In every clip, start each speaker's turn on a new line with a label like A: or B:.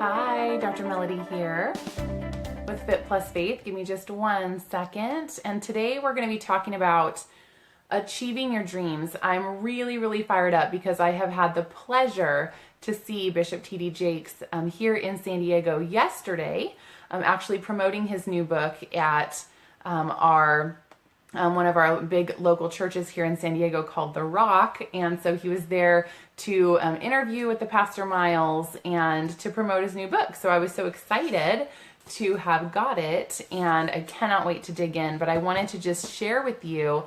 A: Hi, Dr. Melody here with Fit+Faith. Give me just 1 second. And today we're going to be talking about achieving your dreams. I'm really fired up because I have had the pleasure to see Bishop T.D. Jakes here in San Diego yesterday, actually promoting his new book at one of our big local churches here in San Diego called The Rock. And so he was there to interview with the Pastor Miles and to promote his new book. So I was so excited to have got it, and I cannot wait to dig in. But I wanted to just share with you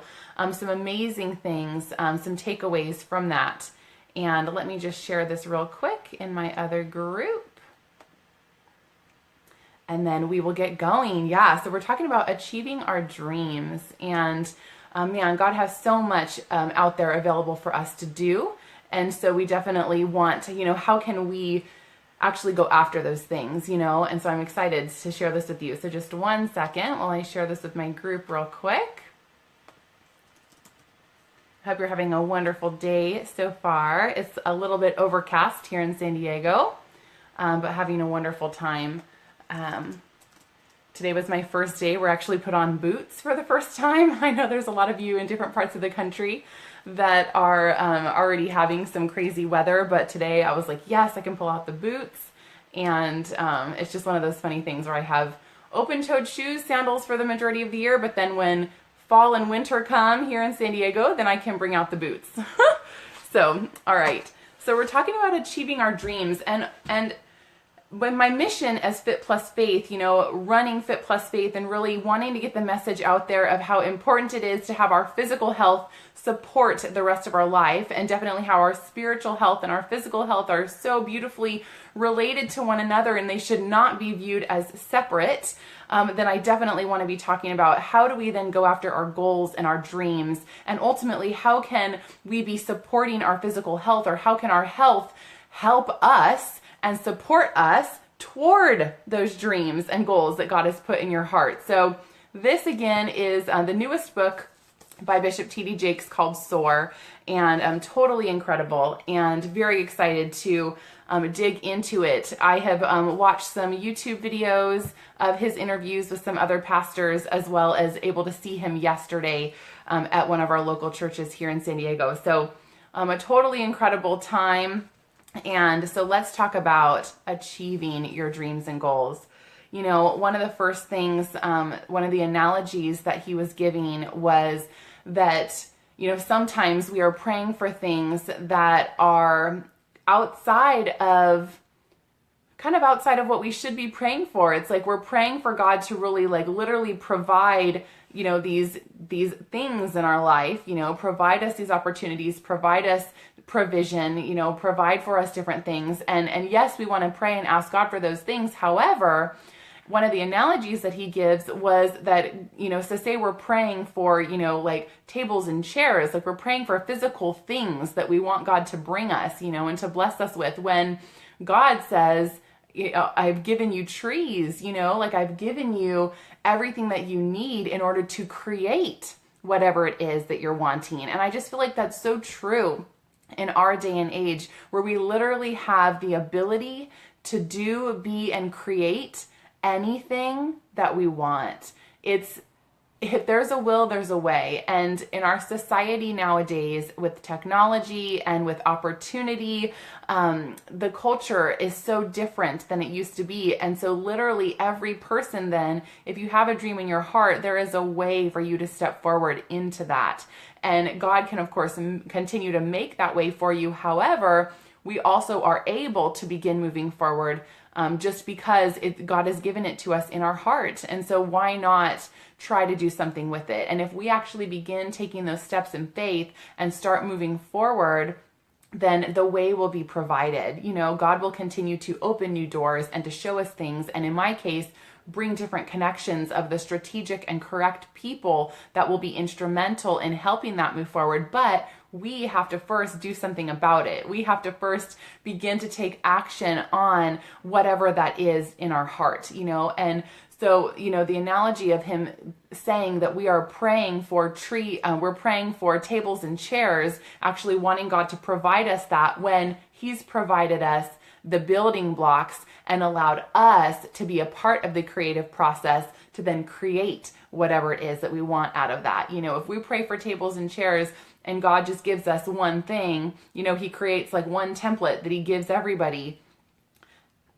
A: some amazing things, some takeaways from that. And let me just share this real quick in my other group. And then we will get going. Yeah, so we're talking about achieving our dreams. And man, God has so much out there available for us to do. And so we definitely want to, how can we actually go after those things, And so I'm excited to share this with you. So just 1 second while I share this with my group real quick. Hope you're having a wonderful day so far. It's a little bit overcast here in San Diego, but having a wonderful time. Today was my first day. We're actually put on boots for the first time. I know there's a lot of you in different parts of the country that are already having some crazy weather, but today I was like, yes, I can pull out the boots. And it's just one of those funny things where I have open-toed shoes, sandals for the majority of the year, but then when fall and winter come here in San Diego, then I can bring out the boots. So, all right. So we're talking about achieving our dreams, and when my mission as Fit+Faith, running Fit+Faith and really wanting to get the message out there of how important it is to have our physical health support the rest of our life, and definitely how our spiritual health and our physical health are so beautifully related to one another and they should not be viewed as separate, then I definitely want to be talking about how do we then go after our goals and our dreams, and ultimately how can we be supporting our physical health, or how can our health help us and support us toward those dreams and goals that God has put in your heart. So this again is the newest book by Bishop T.D. Jakes called SOAR, and totally incredible and very excited to dig into it. I have watched some YouTube videos of his interviews with some other pastors, as well as able to see him yesterday at one of our local churches here in San Diego. So a totally incredible time. And so let's talk about achieving your dreams and goals. One of the first things, one of the analogies that he was giving was that, sometimes we are praying for things that are outside of what we should be praying for. It's like we're praying for God to really literally provide, these things in our life, provide us these opportunities, provide us provision, provide for us different things. And yes, we want to pray and ask God for those things. However, one of the analogies that he gives was that, so say we're praying for, tables and chairs, we're praying for physical things that we want God to bring us, and to bless us with, when God says, I've given you trees, I've given you everything that you need in order to create whatever it is that you're wanting. And I just feel like that's so true in our day and age, where we literally have the ability to do, be, and create anything that we want. If there's a will, there's a way. And in our society nowadays, with technology and with opportunity, the culture is so different than it used to be. And so literally every person then, if you have a dream in your heart, there is a way for you to step forward into that. And God can, of course, continue to make that way for you. However, we also are able to begin moving forward just because God has given it to us in our heart. And so why not try to do something with it? And if we actually begin taking those steps in faith and start moving forward, then the way will be provided. God will continue to open new doors and to show us things. And in my case, bring different connections of the strategic and correct people that will be instrumental in helping that move forward. But we have to first do something about it. We have to first begin to take action on whatever that is in our heart, and so, the analogy of him saying that we are praying for we're praying for tables and chairs, actually wanting God to provide us that when he's provided us the building blocks and allowed us to be a part of the creative process to then create whatever it is that we want out of that. If we pray for tables and chairs and God just gives us one thing, he creates like one template that he gives everybody.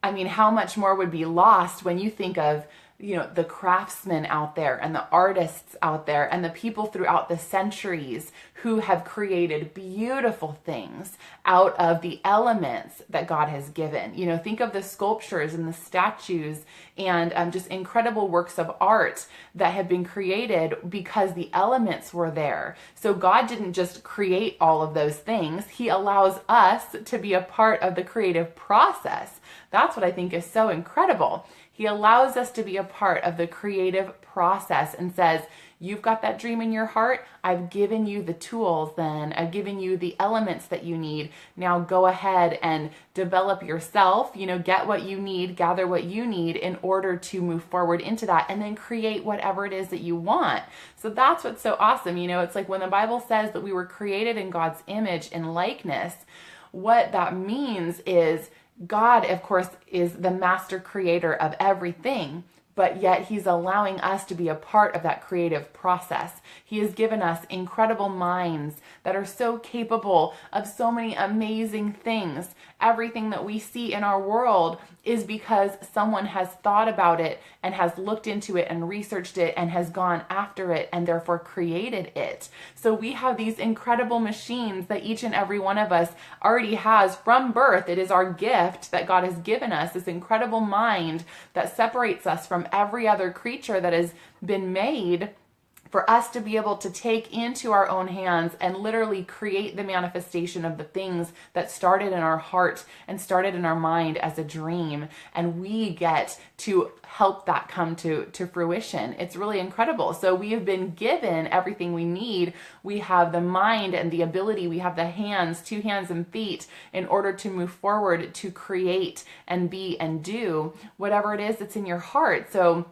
A: I mean, how much more would be lost when you think of the craftsmen out there and the artists out there and the people throughout the centuries who have created beautiful things out of the elements that God has given. Think of the sculptures and the statues and just incredible works of art that have been created because the elements were there. So God didn't just create all of those things. He allows us to be a part of the creative process. That's what I think is so incredible. He allows us to be a part of the creative process and says, you've got that dream in your heart. I've given you the tools then. I've given you the elements that you need. Now go ahead and develop yourself, get what you need, gather what you need in order to move forward into that and then create whatever it is that you want. So that's what's so awesome. It's like when the Bible says that we were created in God's image and likeness, what that means is God, of course, is the master creator of everything, but yet he's allowing us to be a part of that creative process. He has given us incredible minds that are so capable of so many amazing things. Everything that we see in our world is because someone has thought about it and has looked into it and researched it and has gone after it and therefore created it. So we have these incredible machines that each and every one of us already has from birth. It is our gift that God has given us, this incredible mind that separates us from every other creature that has been made, for us to be able to take into our own hands and literally create the manifestation of the things that started in our heart and started in our mind as a dream. And we get to help that come to fruition. It's really incredible. So we have been given everything we need. We have the mind and the ability. We have the hands, 2 hands and feet in order to move forward, to create and be and do whatever it is that's in your heart. So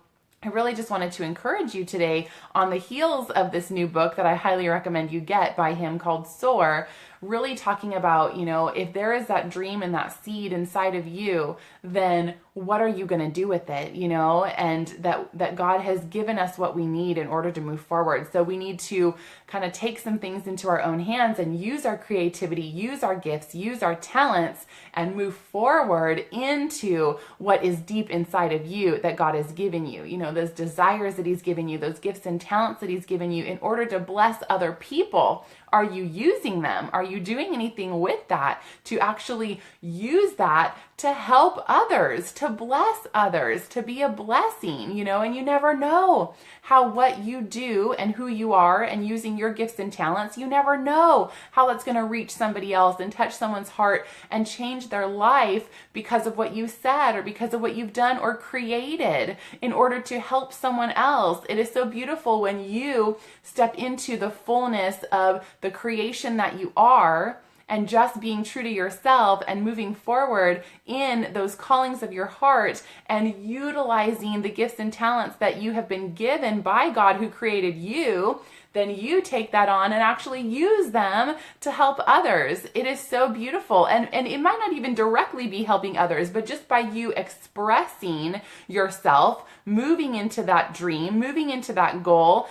A: I really just wanted to encourage you today on the heels of this new book that I highly recommend you get by him called SOAR, really talking about, if there is that dream and that seed inside of you, then what are you going to do with it, and that God has given us what we need in order to move forward. So we need to kind of take some things into our own hands and use our creativity, use our gifts, use our talents, and move forward into what is deep inside of you that God has given you, those desires that he's given you, those gifts and talents that he's given you in order to bless other people. Are you using them? Are you doing anything with that to actually use that to help others, to bless others, to be a blessing, and you never know how what you do and who you are and using your gifts and talents, you never know how that's going to reach somebody else and touch someone's heart and change their life because of what you said or because of what you've done or created in order to help someone else. It is so beautiful when you step into the fullness of the creation that you are and just being true to yourself and moving forward in those callings of your heart and utilizing the gifts and talents that you have been given by God who created you. Then you take that on and actually use them to help others. It is so beautiful. And it might not even directly be helping others, but just by you expressing yourself, moving into that dream, moving into that goal,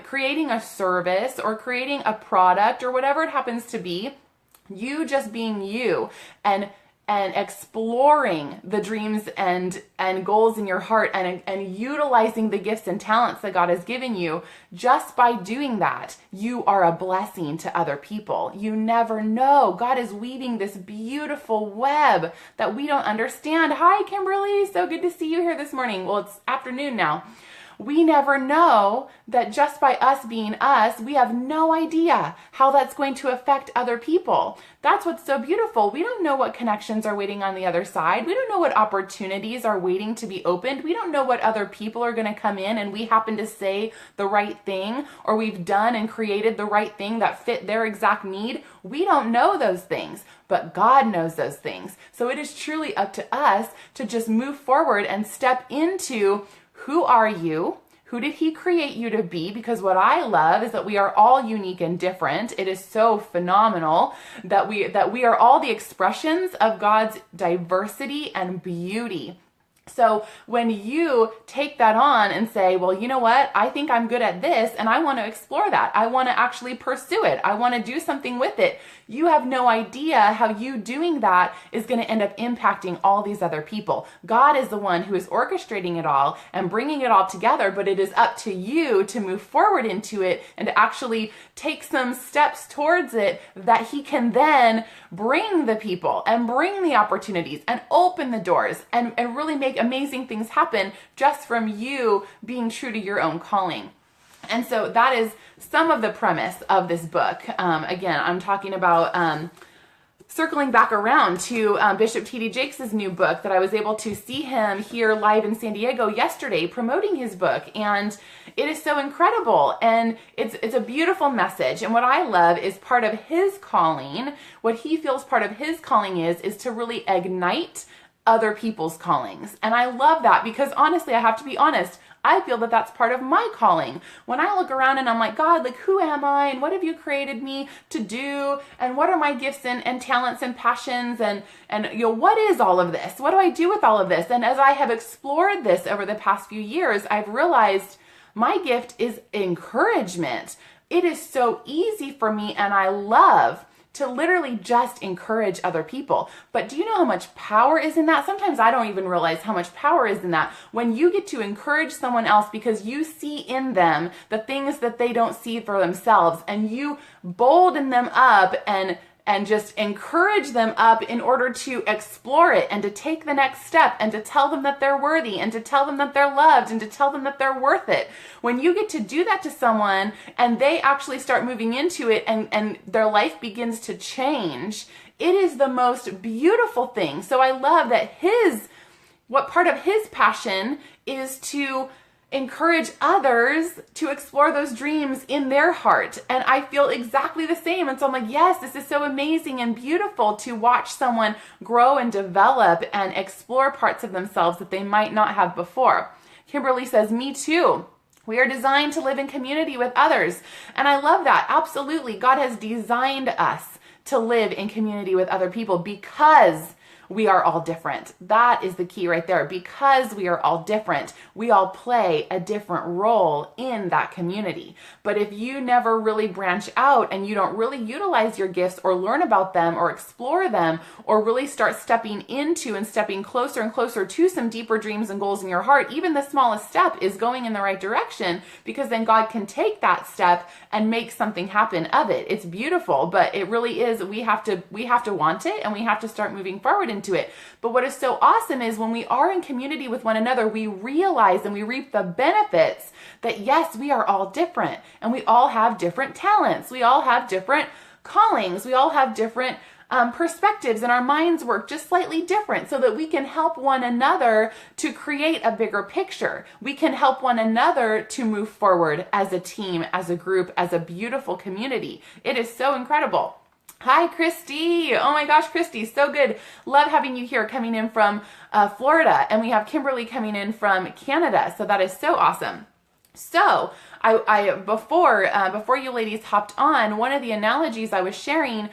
A: creating a service or creating a product or whatever it happens to be, you just being you and exploring the dreams and goals in your heart and utilizing the gifts and talents that God has given you. Just by doing that, you are a blessing to other people. You never know. God is weaving this beautiful web that we don't understand. Hi, Kimberly. So good to see you here this morning. Well, it's afternoon now. We never know that just by us being us, we have no idea how that's going to affect other people. That's what's so beautiful. We don't know what connections are waiting on the other side. We don't know what opportunities are waiting to be opened. We don't know what other people are going to come in and we happen to say the right thing or we've done and created the right thing that fit their exact need. We don't know those things, but God knows those things. So it is truly up to us to just move forward and step into who are you? Who did he create you to be? Because what I love is that we are all unique and different. It is so phenomenal that we are all the expressions of God's diversity and beauty. So when you take that on and say, well, you know what? I think I'm good at this and I want to explore that. I want to actually pursue it. I want to do something with it. You have no idea how you doing that is going to end up impacting all these other people. God is the one who is orchestrating it all and bringing it all together, but it is up to you to move forward into it and to actually take some steps towards it that he can then bring the people and bring the opportunities and open the doors and really make amazing things happen just from you being true to your own calling. And so that is some of the premise of this book. Again, I'm talking about circling back around to Bishop T.D. Jakes' new book that I was able to see him here live in San Diego yesterday promoting his book. And it is so incredible. And it's a beautiful message. And what I love is part of his calling, what he feels part of his calling is to really ignite other people's callings. And I love that because honestly, I have to be honest, I feel that that's part of my calling. When I look around and I'm like, God, like, who am I? And what have you created me to do? And what are my gifts and talents and passions? And what is all of this? What do I do with all of this? And as I have explored this over the past few years, I've realized my gift is encouragement. It is so easy for me, and I love to literally just encourage other people. But do you know how much power is in that? Sometimes I don't even realize how much power is in that. When you get to encourage someone else because you see in them the things that they don't see for themselves, and you bolden them up and just encourage them up in order to explore it and to take the next step and to tell them that they're worthy and to tell them that they're loved and to tell them that they're worth it. When you get to do that to someone and they actually start moving into it and their life begins to change, it is the most beautiful thing. So I love that what part of his passion is to encourage others to explore those dreams in their heart. And I feel exactly the same. And so I'm like, yes, this is so amazing and beautiful to watch someone grow and develop and explore parts of themselves that they might not have before. Kimberly says, me too. We are designed to live in community with others. And I love that. Absolutely. God has designed us to live in community with other people because we are all different. That is the key right there. Because we are all different, we all play a different role in that community. But if you never really branch out and you don't really utilize your gifts or learn about them or explore them or really start stepping into and stepping closer and closer to some deeper dreams and goals in your heart, even the smallest step is going in the right direction, because then God can take that step and make something happen of it. It's beautiful, but it really is, we have to want it and we have to start moving forward into it. But what is so awesome is when we are in community with one another, we realize and we reap the benefits that yes, we are all different and we all have different talents. We all have different callings. We all have different perspectives, and our minds work just slightly different so that we can help one another to create a bigger picture. We can help one another to move forward as a team, as a group, as a beautiful community. It is so incredible. Hi, Christy. Oh my gosh, Christy, so good. Love having you here coming in from Florida. And we have Kimberly coming in from Canada. So that is so awesome. So before you ladies hopped on, one of the analogies I was sharing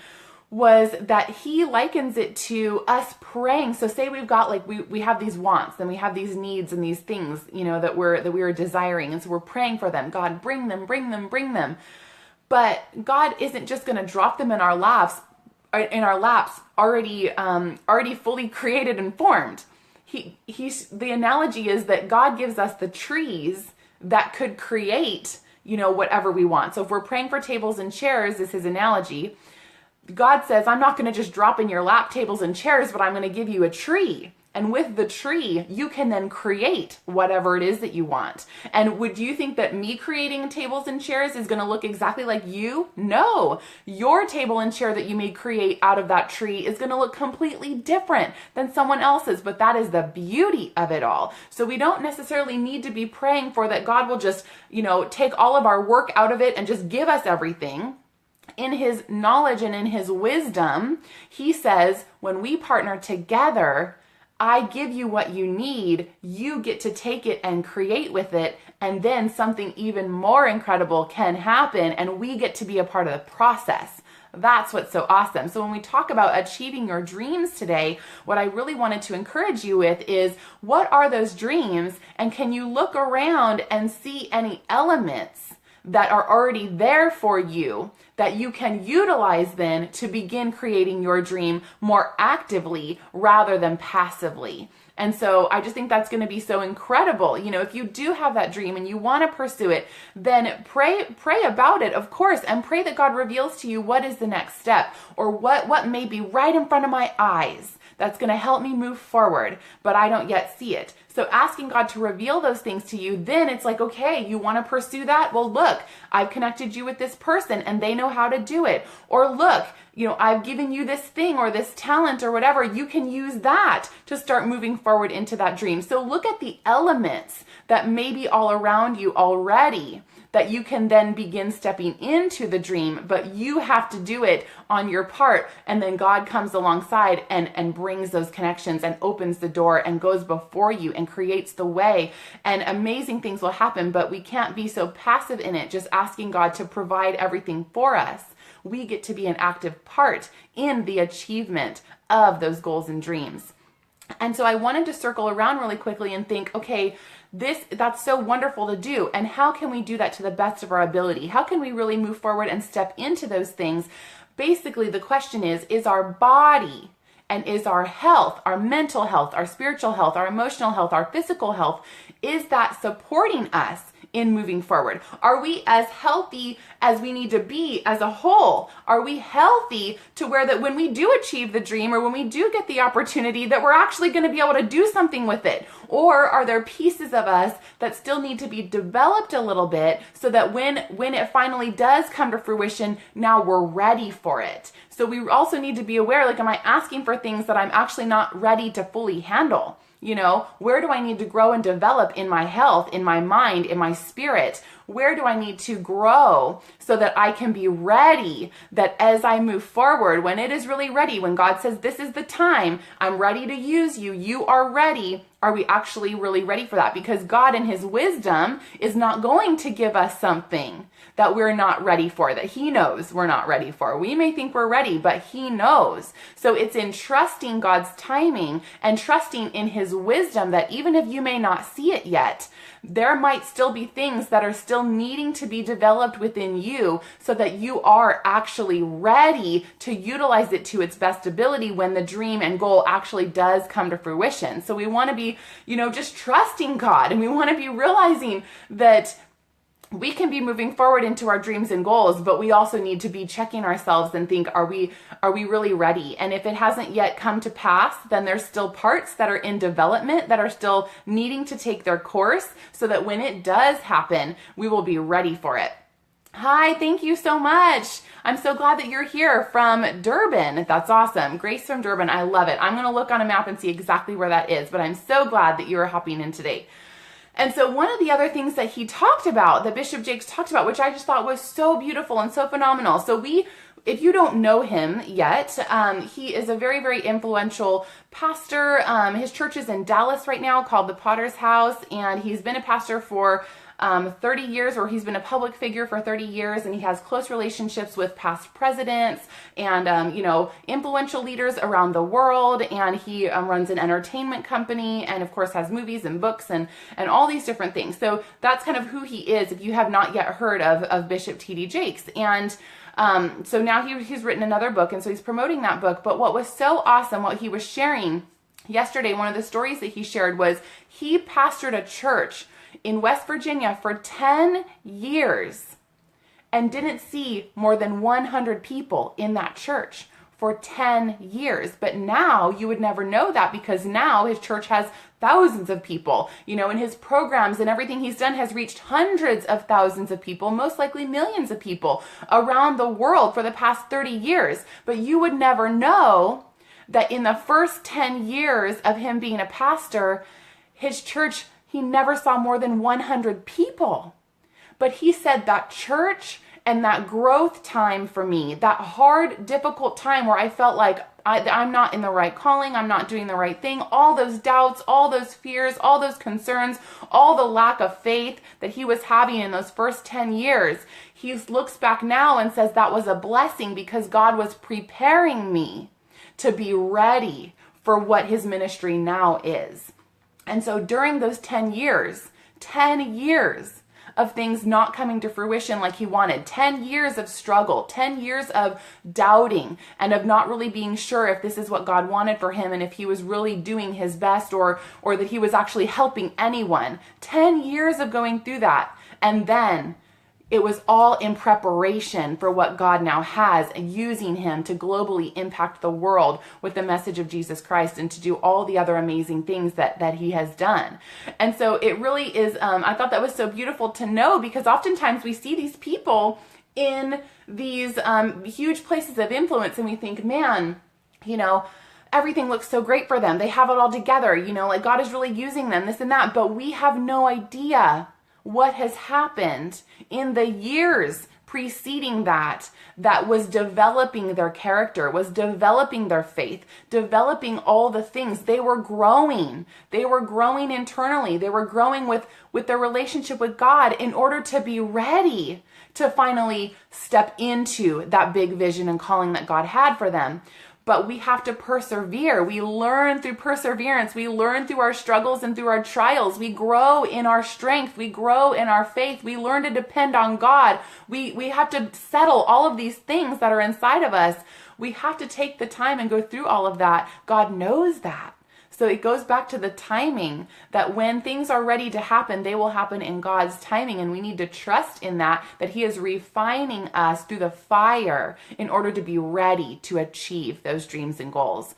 A: was that he likens it to us praying. So say we've got we have these wants and we have these needs and these things, that we are desiring. And so we're praying for them. God, bring them, bring them, bring them. But God isn't just going to drop them in our laps already fully created and formed. The analogy is that God gives us the trees that could create, whatever we want. So if we're praying for tables and chairs, is his analogy. God says, I'm not going to just drop in your lap tables and chairs, but I'm going to give you a tree. And with the tree, you can then create whatever it is that you want. And would you think that me creating tables and chairs is going to look exactly like you? No. Your table and chair that you may create out of that tree is going to look completely different than someone else's. But that is the beauty of it all. So we don't necessarily need to be praying for that God will just, take all of our work out of it and just give us everything. In his knowledge and in his wisdom, he says, when we partner together, I give you what you need, you get to take it and create with it, and then something even more incredible can happen, and we get to be a part of the process. That's what's so awesome. So when we talk about achieving your dreams today, what I really wanted to encourage you with is, what are those dreams? And can you look around and see any elements that are already there for you that you can utilize then to begin creating your dream more actively rather than passively? And so I just think that's going to be so incredible. You know, if you do have that dream and you want to pursue it, then pray about it, of course, and pray that God reveals to you what is the next step, or what may be right in front of my eyes that's going to help me move forward, but I don't yet see it. So asking God to reveal those things to you, then it's like, okay, you want to pursue that? Well, look, I've connected you with this person and they know how to do it. Or look, you know, I've given you this thing or this talent or whatever. You can use that to start moving forward into that dream. So look at the elements that may be all around you already, that you can then begin stepping into the dream, but you have to do it on your part. And then God comes alongside and brings those connections and opens the door and goes before you and creates the way, and amazing things will happen. But we can't be so passive in it, just asking God to provide everything for us. We get to be an active part in the achievement of those goals and dreams. And so I wanted to circle around really quickly and think, okay, that's so wonderful to do. And how can we do that to the best of our ability? How can we really move forward and step into those things? Basically, the question is our body and is our health, our mental health, our spiritual health, our emotional health, our physical health, is that supporting us in moving forward? Are we as healthy as we need to be as a whole? Are we healthy to where that when we do achieve the dream, or when we do get the opportunity, that we're actually going to be able to do something with it? Or are there pieces of us that still need to be developed a little bit so that when it finally does come to fruition, now we're ready for it? So we also need to be aware, like, am I asking for things that I'm actually not ready to fully handle? You know, where do I need to grow and develop in my health, in my mind, in my spirit? Where do I need to grow so that I can be ready, that as I move forward, when it is really ready, when God says, this is the time, I'm ready to use you, you are ready. Are we actually really ready for that? Because God in his wisdom is not going to give us something that we're not ready for, that he knows we're not ready for. We may think we're ready, but he knows. So it's in trusting God's timing and trusting in his wisdom that even if you may not see it yet, there might still be things that are still needing to be developed within you so that you are actually ready to utilize it to its best ability when the dream and goal actually does come to fruition. So we want to be, just trusting God, and we want to be realizing that we can be moving forward into our dreams and goals, but we also need to be checking ourselves and think, are we really ready? And if it hasn't yet come to pass, then there's still parts that are in development that are still needing to take their course so that when it does happen, we will be ready for it. Hi, thank you so much. I'm so glad that you're here from Durban. That's awesome. Grace from Durban. I love it. I'm going to look on a map and see exactly where that is, but I'm so glad that you are hopping in today. And so one of the other things that he talked about, that Bishop Jakes talked about, which I just thought was so beautiful and so phenomenal. So if you don't know him yet, he is a very, very influential pastor. His church is in Dallas right now called the Potter's House, and he's been a pastor for 30 years, or he's been a public figure for 30 years, and he has close relationships with past presidents and, influential leaders around the world. And he runs an entertainment company and, of course, has movies and books and all these different things. So that's kind of who he is if you have not yet heard of Bishop T.D. Jakes. And so now he's written another book, and so he's promoting that book. But what was so awesome, what he was sharing yesterday, one of the stories that he shared was he pastored a church in West Virginia for 10 years and didn't see more than 100 people in that church for 10 years. But now you would never know that, because now his church has thousands of people, and his programs and everything he's done has reached hundreds of thousands of people, most likely millions of people around the world for the past 30 years. But you would never know that in the first 10 years of him being a pastor, his church, he never saw more than 100 people. But he said that church And that growth time for me, that hard, difficult time where I felt like I'm not in the right calling, I'm not doing the right thing, all those doubts, all those fears, all those concerns, all the lack of faith that he was having in those first 10 years, he looks back now and says that was a blessing because God was preparing me to be ready for what his ministry now is. And so during those 10 years of things not coming to fruition like he wanted, 10 years of struggle, 10 years of doubting and of not really being sure if this is what God wanted for him and if he was really doing his best or that he was actually helping anyone. 10 years of going through that. And then it was all in preparation for what God now has, and using him to globally impact the world with the message of Jesus Christ and to do all the other amazing things that he has done. And so it really is, I thought that was so beautiful to know, because oftentimes we see these people in these huge places of influence and we think, man, everything looks so great for them. They have it all together, like God is really using them, this and that. But we have no idea what has happened in the years preceding that was developing their character, was developing their faith, developing all the things. They were growing. They were growing internally. They were growing with their relationship with God in order to be ready to finally step into that big vision and calling that God had for them. But we have to persevere. We learn through perseverance. We learn through our struggles and through our trials. We grow in our strength. We grow in our faith. We learn to depend on God. We have to settle all of these things that are inside of us. We have to take the time and go through all of that. God knows that. So it goes back to the timing, that when things are ready to happen, they will happen in God's timing. And we need to trust in that he is refining us through the fire in order to be ready to achieve those dreams and goals.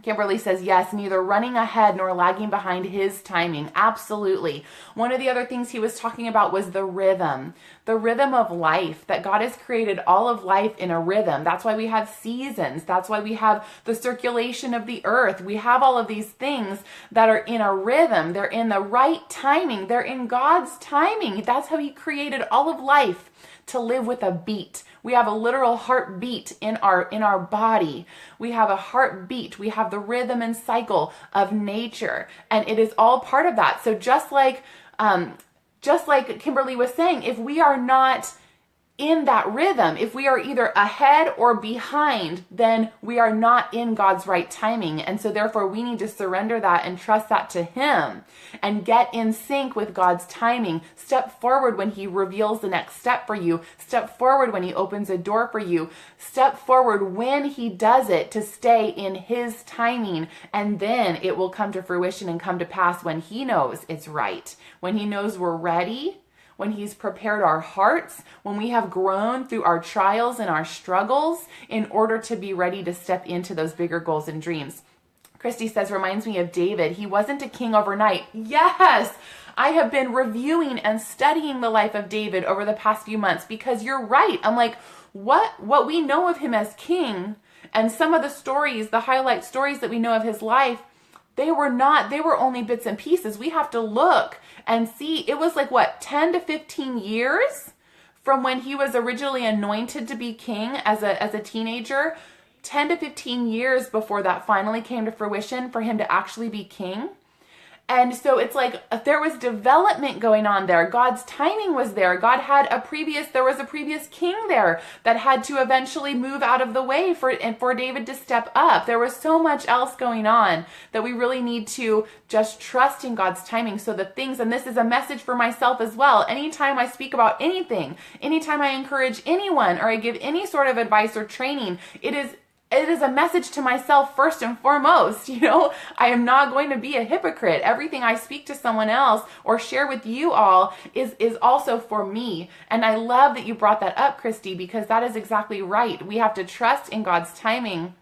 A: Kimberly says, yes, neither running ahead nor lagging behind his timing. Absolutely. One of the other things he was talking about was the rhythm of life, that God has created all of life in a rhythm. That's why we have seasons. That's why we have the circulation of the earth. We have all of these things that are in a rhythm. They're in the right timing. They're in God's timing. That's how he created all of life, to live with a beat. We have a literal heartbeat in our body. We have a heartbeat. We have the rhythm and cycle of nature, and it is all part of that. So just like Kimberly was saying, if we are not in that rhythm, if we are either ahead or behind, then we are not in God's right timing. And so therefore we need to surrender that and trust that to him and get in sync with God's timing. Step forward when he reveals the next step for you. Step forward when he opens a door for you. Step forward when he does it, to stay in his timing. And then it will come to fruition and come to pass when he knows it's right. When he knows we're ready, when he's prepared our hearts, when we have grown through our trials and our struggles in order to be ready to step into those bigger goals and dreams. Christy says, reminds me of David. He wasn't a king overnight. Yes, I have been reviewing and studying the life of David over the past few months, because you're right. I'm like, what we know of him as king and some of the stories, the highlight stories that we know of his life, they were only bits and pieces. We have to look and see. It was like 10 to 15 years from when he was originally anointed to be king as a teenager, 10 to 15 years before that finally came to fruition for him to actually be king. And so it's like there was development going on there. God's timing was there. There was a previous king there that had to eventually move out of the way for David to step up. There was so much else going on that we really need to just trust in God's timing. So the things, and this is a message for myself as well. Anytime I speak about anything, anytime I encourage anyone or I give any sort of advice or training, it is a message to myself first and foremost. I am not going to be a hypocrite. Everything I speak to someone else or share with you all is also for me. And I love that you brought that up, Christy, because that is exactly right. We have to trust in God's timing,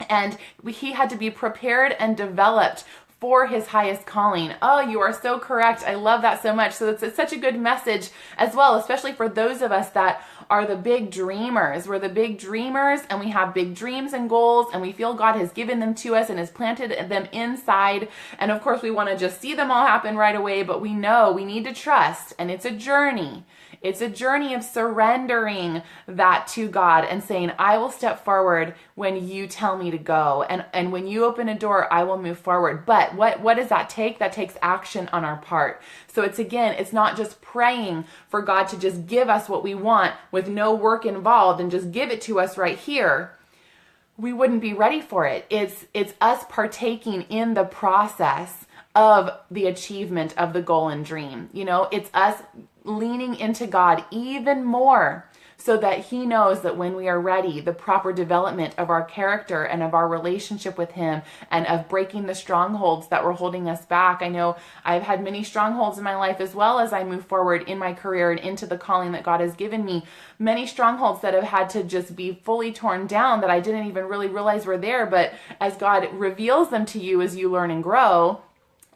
A: and he had to be prepared and developed for his highest calling. Oh, you are so correct. I love that so much. So it's such a good message as well, especially for those of us that are the big dreamers. We're the big dreamers, and we have big dreams and goals, and we feel God has given them to us and has planted them inside. And of course, we want to just see them all happen right away, but we know we need to trust, and it's a journey. It's a journey of surrendering that to God and saying, I will step forward when you tell me to go. And when you open a door, I will move forward. But what does that take? That takes action on our part. So it's not just praying for God to just give us what we want with no work involved and just give it to us right here. We wouldn't be ready for it. It's us partaking in the process of the achievement of the goal and dream. It's us leaning into God even more so that he knows that when we are ready, the proper development of our character and of our relationship with him and of breaking the strongholds that were holding us back. I know I've had many strongholds in my life as well as I move forward in my career and into the calling that God has given me. Many strongholds that have had to just be fully torn down that I didn't even really realize were there. But as God reveals them to you as you learn and grow,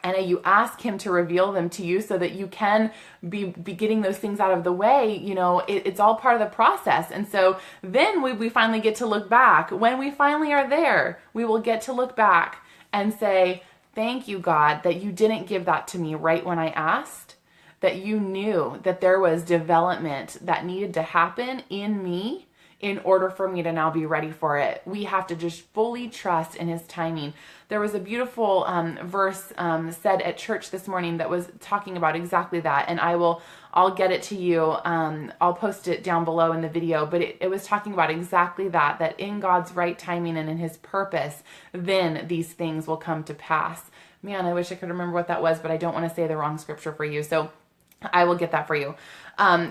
A: and you ask him to reveal them to you so that you can be getting those things out of the way, it's all part of the process. And so then we finally get to look back. When we finally are there, we will get to look back and say, thank you, God, that you didn't give that to me right when I asked, that you knew that there was development that needed to happen in me in order for me to now be ready for it. We have to just fully trust in his timing. There was a beautiful verse said at church this morning that was talking about exactly that. And I'll get it to you. I'll post it down below in the video, but it was talking about exactly that in God's right timing and in his purpose, then these things will come to pass. Man, I wish I could remember what that was, but I don't want to say the wrong scripture for you. So I will get that for you.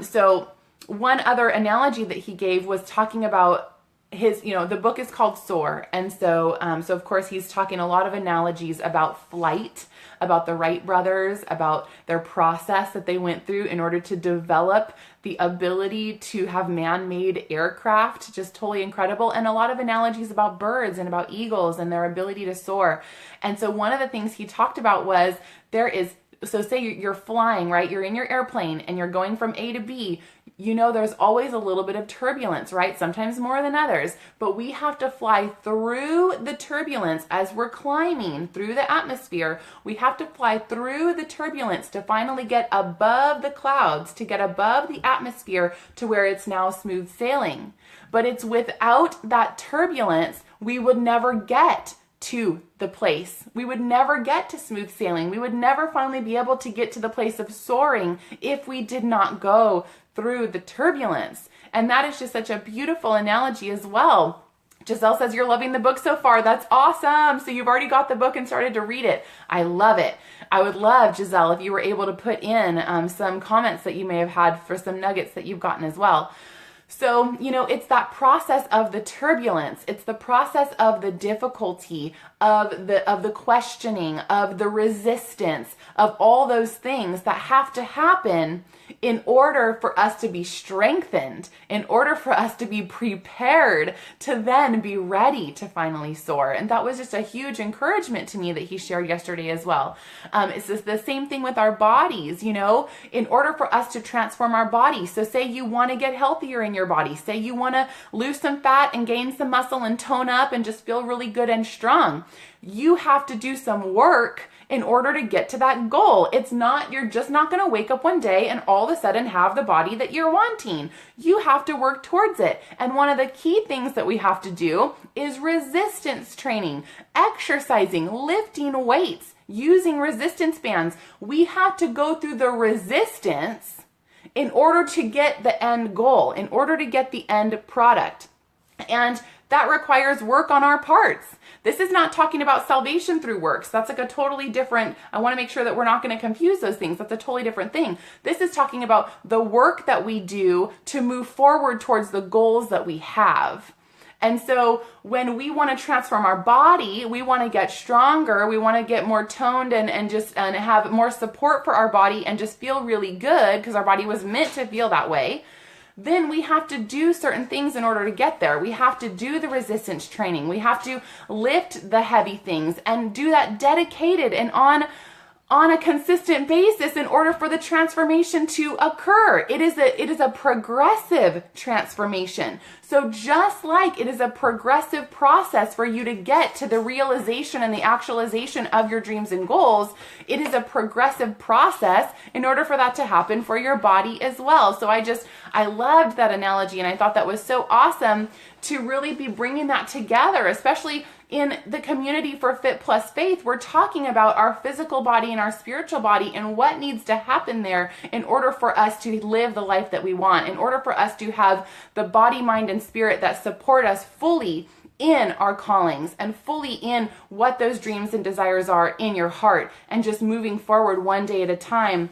A: So one other analogy that he gave was talking about his, the book is called SOAR. And so of course he's talking a lot of analogies about flight, about the Wright brothers, about their process that they went through in order to develop the ability to have man-made aircraft, just totally incredible. And a lot of analogies about birds and about eagles and their ability to soar. And so one of the things he talked about was so say you're flying, right? You're in your airplane and you're going from A to B. There's always a little bit of turbulence, right? Sometimes more than others, but we have to fly through the turbulence as we're climbing through the atmosphere. We have to fly through the turbulence to finally get above the clouds, to get above the atmosphere to where it's now smooth sailing. But it's without that turbulence, we would never get to the place. We would never get to smooth sailing. We would never finally be able to get to the place of soaring if we did not go through the turbulence. And that is just such a beautiful analogy as well. Giselle says you're loving the book so far. That's awesome. So you've already got the book and started to read it. I love it. I would love, Giselle, if you were able to put in some comments that you may have had for some nuggets that you've gotten as well. So, it's that process of the turbulence. It's the process of the difficulty, of the questioning, of the resistance, of all those things that have to happen in order for us to be strengthened, in order for us to be prepared to then be ready to finally soar. And that was just a huge encouragement to me that he shared yesterday as well. It's just the same thing with our bodies, in order for us to transform our body. So say you want to get healthier in your body. Say you want to lose some fat and gain some muscle and tone up and just feel really good and strong. You have to do some work in order to get to that goal. You're just not going to wake up one day and all of a sudden have the body that you're wanting. You have to work towards it. And one of the key things that we have to do is resistance training, exercising, lifting weights, using resistance bands. We have to go through the resistance in order to get the end goal, in order to get the end product. And that requires work on our parts. This is not talking about salvation through works. That's like a totally different, I want to make sure that we're not going to confuse those things. That's a totally different thing. This is talking about the work that we do to move forward towards the goals that we have. And so when we want to transform our body, we want to get stronger, we want to get more toned and have more support for our body and just feel really good because our body was meant to feel that way. Then we have to do certain things in order to get there. We have to do the resistance training. We have to lift the heavy things and do that dedicated and on a consistent basis in order for the transformation to occur. It is a progressive transformation. So just like it is a progressive process for you to get to the realization and the actualization of your dreams and goals, it is a progressive process in order for that to happen for your body as well. So I loved that analogy, and I thought that was so awesome to really be bringing that together, especially in the community for Fit+Faith. We're talking about our physical body and our spiritual body and what needs to happen there in order for us to live the life that we want, in order for us to have the body, mind, and spirit that support us fully in our callings and fully in what those dreams and desires are in your heart, and just moving forward one day at a time,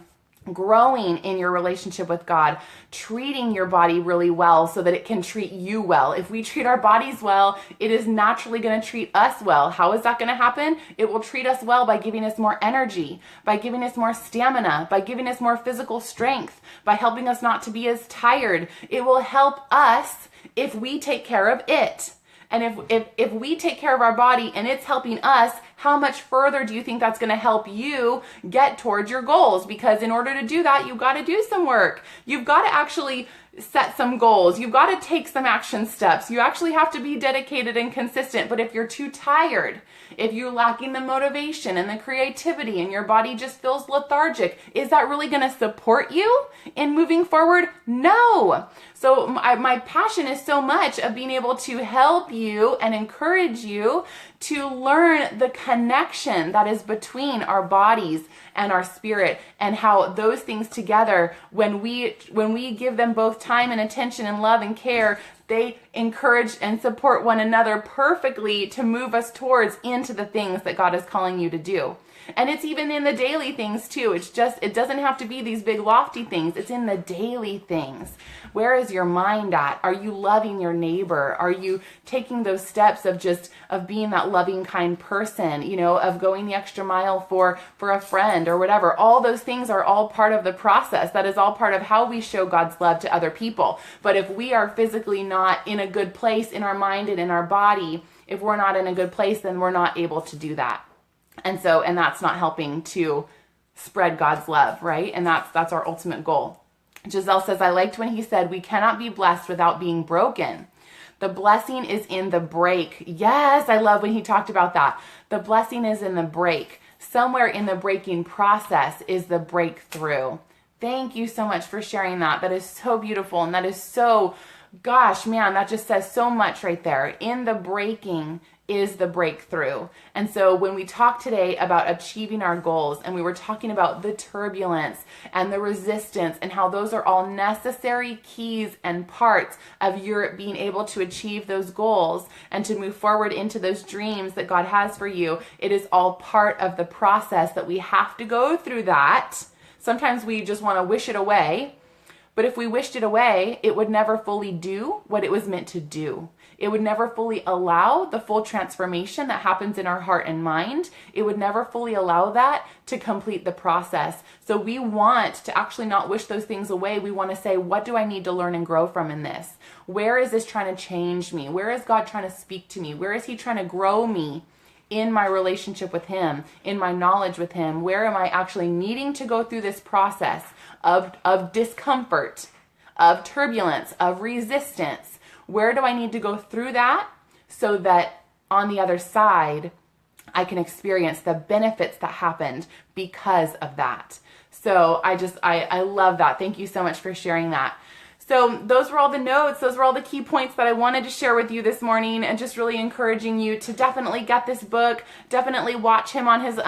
A: growing in your relationship with God, treating your body really well so that it can treat you well. If we treat our bodies well, it is naturally going to treat us well. How is that going to happen? It will treat us well by giving us more energy, by giving us more stamina, by giving us more physical strength, by helping us not to be as tired. It will help us if we take care of it. And if we take care of our body and it's helping us, how much further do you think that's going to help you get towards your goals? Because in order to do that, you've got to do some work. You've got to actually set some goals. You've got to take some action steps. You actually have to be dedicated and consistent. But if you're too tired, if you're lacking the motivation and the creativity and your body just feels lethargic, is that really going to support you in moving forward? No. So my passion is so much of being able to help you and encourage you to learn the connection that is between our bodies and our spirit, and how those things together, when we give them both time and attention and love and care, they encourage and support one another perfectly to move us towards into the things that God is calling you to do. And it's even in the daily things too. It doesn't have to be these big lofty things. It's in the daily things. Where is your mind at? Are you loving your neighbor? Are you taking those steps of being that loving, kind person, of going the extra mile for a friend or whatever? All those things are all part of the process. That is all part of how we show God's love to other people. But if we are physically not in a good place in our mind and in our body, if we're not in a good place, then we're not able to do that. And that's not helping to spread God's love, right? And that's our ultimate goal. Giselle says, I liked when he said, we cannot be blessed without being broken. The blessing is in the break. Yes, I love when he talked about that. The blessing is in the break. Somewhere in the breaking process is the breakthrough. Thank you so much for sharing that. That is so beautiful. And that is so, gosh, man, that just says so much right there. In the breaking is the breakthrough. And so when we talk today about achieving our goals, and we were talking about the turbulence and the resistance and how those are all necessary keys and parts of your being able to achieve those goals and to move forward into those dreams that God has for you, it is all part of the process that we have to go through that. Sometimes we just want to wish it away. But if we wished it away, it would never fully do what it was meant to do. It would never fully allow the full transformation that happens in our heart and mind. It would never fully allow that to complete the process. So we want to actually not wish those things away. We want to say, what do I need to learn and grow from in this? Where is this trying to change me? Where is God trying to speak to me? Where is he trying to grow me in my relationship with him, in my knowledge with him? Where am I actually needing to go through this process of discomfort, of turbulence, of resistance? Where do I need to go through that so that on the other side, I can experience the benefits that happened because of that? So I love that. Thank you so much for sharing that. So those were all the notes. Those were all the key points that I wanted to share with you this morning, and just really encouraging you to definitely get this book. Definitely watch him on his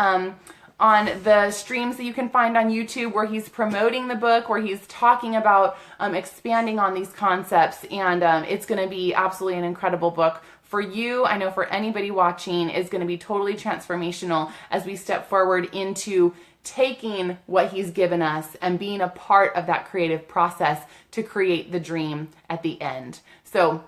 A: on the streams that you can find on YouTube, where he's promoting the book, where he's talking about expanding on these concepts. And it's going to be absolutely an incredible book for you. I know for anybody watching, is going to be totally transformational as we step forward into taking what he's given us and being a part of that creative process to create the dream at the end. So,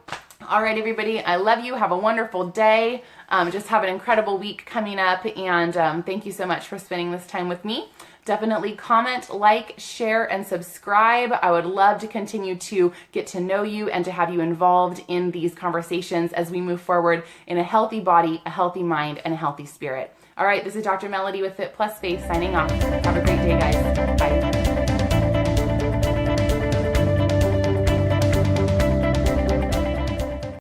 A: all right, everybody, I love you. Have a wonderful day. Just have an incredible week coming up. And thank you so much for spending this time with me. Definitely comment, like, share, and subscribe. I would love to continue to get to know you and to have you involved in these conversations as we move forward in a healthy body, a healthy mind, and a healthy spirit. All right, this is Dr. Melody with Fit+Faith signing off. Have a great day, guys.